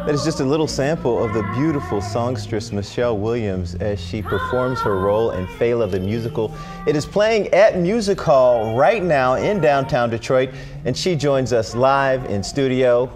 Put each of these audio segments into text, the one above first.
That is just a little sample of the beautiful songstress Michelle Williams as she performs her role in Fela the musical. It is playing at Music Hall right now in downtown Detroit, and she joins us live in studio.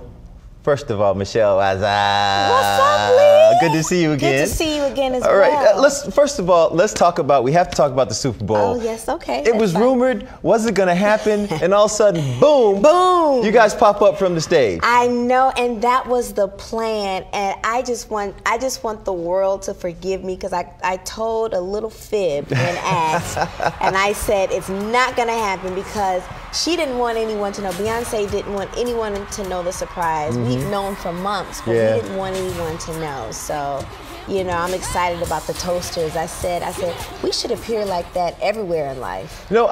First of all, Michelle, what's up, Lee? Good to see you again. Good to see you again as well. All right, well. first of all, let's talk about, we have to talk about the Super Bowl. Oh, yes, okay. It was rumored, wasn't gonna happen, and all of a sudden, boom! Boom! You guys pop up from the stage. I know, and that was the plan, and I just want the world to forgive me, because I told a little fib and asked, and I said it's not gonna happen because she didn't want anyone to know. Beyonce didn't want anyone to know the surprise. We've known for months, but we didn't want anyone to know. So, you know, I'm excited about the toasters. I said, we should appear like that everywhere in life. No,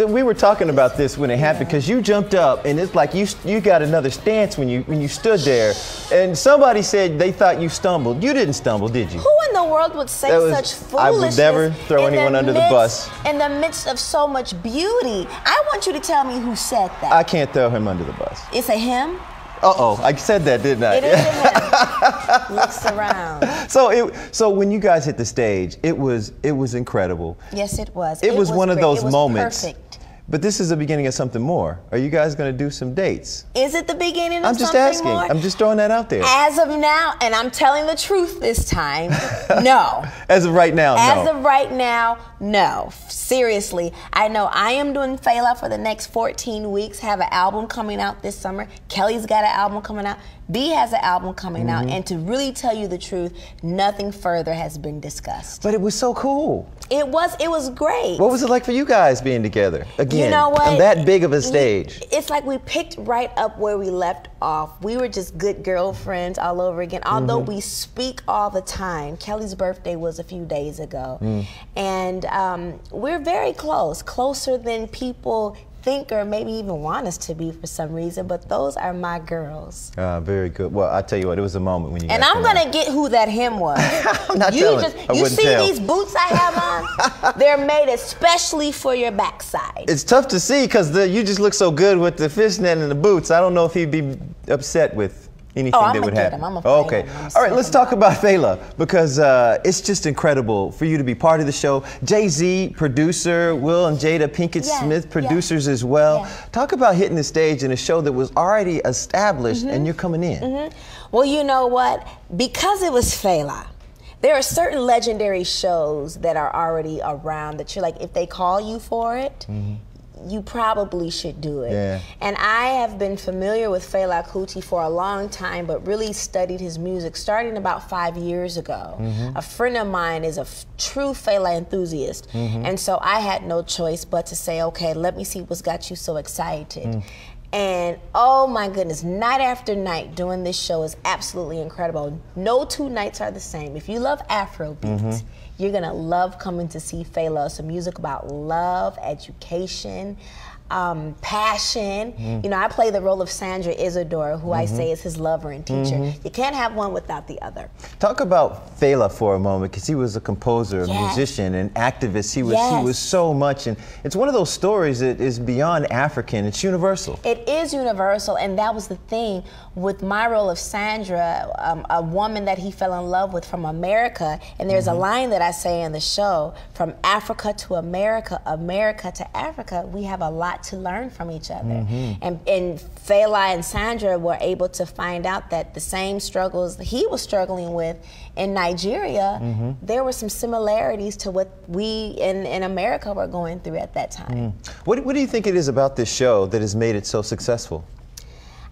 we were talking about this when it happened, because you jumped up and it's like you got another stance when you stood there, and somebody said they thought you stumbled. You didn't stumble, did you? Who in the world would say such foolishness? I would never throw anyone under the bus. In the midst of so much beauty. I want you to tell me who said that. I can't throw him under the bus. It's a him? Uh-oh, I said that, didn't I? It is a him. Looks around. So when you guys hit the stage, it was incredible. Yes, it was. It was one great. of those moments. Perfect. But this is the beginning of something more. Are you guys going to do some dates? Is it the beginning of I'm just something asking. more? I'm just throwing that out there. As of now, and I'm telling the truth this time, no. As of right now, no. As of right now, no. Seriously, I know I am doing Fela for the next 14 weeks, have an album coming out this summer. Kelly's got an album coming out. B has an album coming out, and to really tell you the truth, nothing further has been discussed. But it was so cool. It was great. What was it like for you guys being together again? You know what? On that big of a stage. It's like we picked right up where we left off. We were just good girlfriends all over again. Although we speak all the time. Kelly's birthday was a few days ago, and we're very close, closer than people think or maybe even want us to be for some reason, but those are my girls. Very good. Well, I tell you what, it was a moment when you and I'm gonna get who that him was. I'm not telling. You see these boots I have on? They're made especially for your backside. It's tough to see because you just look so good with the fishnet and the boots. I don't know if he'd be upset with anything that would happen. Okay. All right, let's talk about Fela, because it's just incredible for you to be part of the show. Jay-Z, producer, Will and Jada Pinkett Smith, producers as well. Talk about hitting the stage in a show that was already established and you're coming in. Well, you know what? Because it was Fela, there are certain legendary shows that are already around that you're like, if they call you for it, you probably should do it. And I have been familiar with Fela Kuti for a long time, but really studied his music starting about 5 years ago. A friend of mine is a true Fela enthusiast, and so I had no choice but to say, okay, let me see what's got you so excited. And oh my goodness, night after night doing this show is absolutely incredible. No two nights are the same. If you love Afrobeat, you're gonna love coming to see Fela. It's a music about love, education, passion. You know, I play the role of Sandra Isidore, who I say is his lover and teacher. You can't have one without the other. Talk about Fela for a moment, because he was a composer, a musician, an activist. He was so much, and it's one of those stories that is beyond African. It's universal. It is universal, and that was the thing with my role of Sandra, a woman that he fell in love with from America. And there's a line that I say in the show: from Africa to America, America to Africa, we have a lot to learn from each other. And Fela and Sandra were able to find out that the same struggles he was struggling with in Nigeria, there were some similarities to what we in America were going through at that time. What do you think it is about this show that has made it so successful?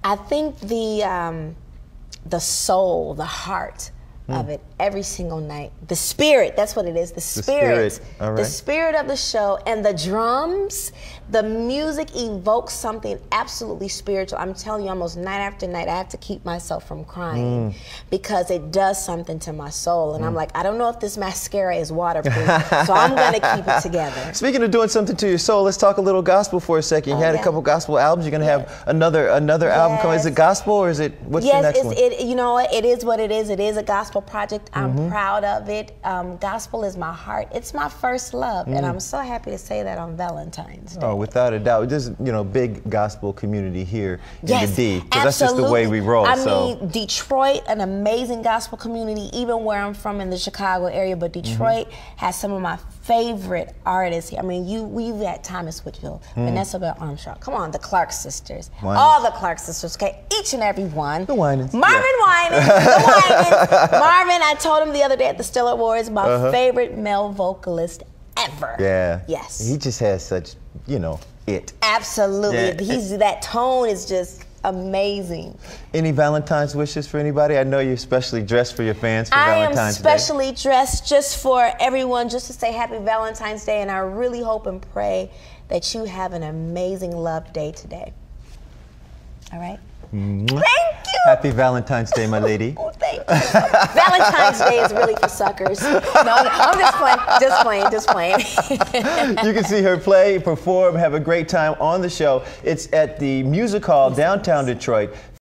I think the soul, the heart of it, every single night. The spirit, that's what it is, the spirit. All right. The spirit of the show, and the drums, the music evokes something absolutely spiritual. I'm telling you, almost night after night, I have to keep myself from crying because it does something to my soul. And I'm like, I don't know if this mascara is waterproof, so I'm gonna keep it together. Speaking of doing something to your soul, let's talk a little gospel for a second. You had a couple gospel albums. You're gonna have another album coming. Is it gospel, or is it, what's your next one? You know what, it is what it is. It is a gospel gospel project. I'm proud of it. Gospel is my heart. It's my first love, and I'm so happy to say that on Valentine's Day. Oh, without a doubt. There's, you know, big gospel community here in yes, the D, because that's just the way we roll. I mean, Detroit, an amazing gospel community, even where I'm from in the Chicago area, but Detroit has some of my favorite artists here. I mean, we've had Thomas Whitfield, Vanessa Bell Armstrong. Come on, the Clark sisters. All the Clark sisters, okay? Each and every one. The Winans. Marvin Winans, the Winans. Marvin, I told him the other day at the Stiller Awards, my favorite male vocalist ever. Yeah. Yes. He just has such, you know, it. Absolutely. Yeah. That tone is just amazing. Any Valentine's wishes for anybody? I know you're specially dressed for your fans for Valentine's Day. I am specially dressed just for everyone, just to say happy Valentine's Day, and I really hope and pray that you have an amazing love day today. All right? Thank you. Happy Valentine's Day, my lady. Oh, thank you. Valentine's Day is really for suckers. No, I'm just playing. You can see her play, perform, have a great time on the show. It's at the Music Hall, downtown Detroit.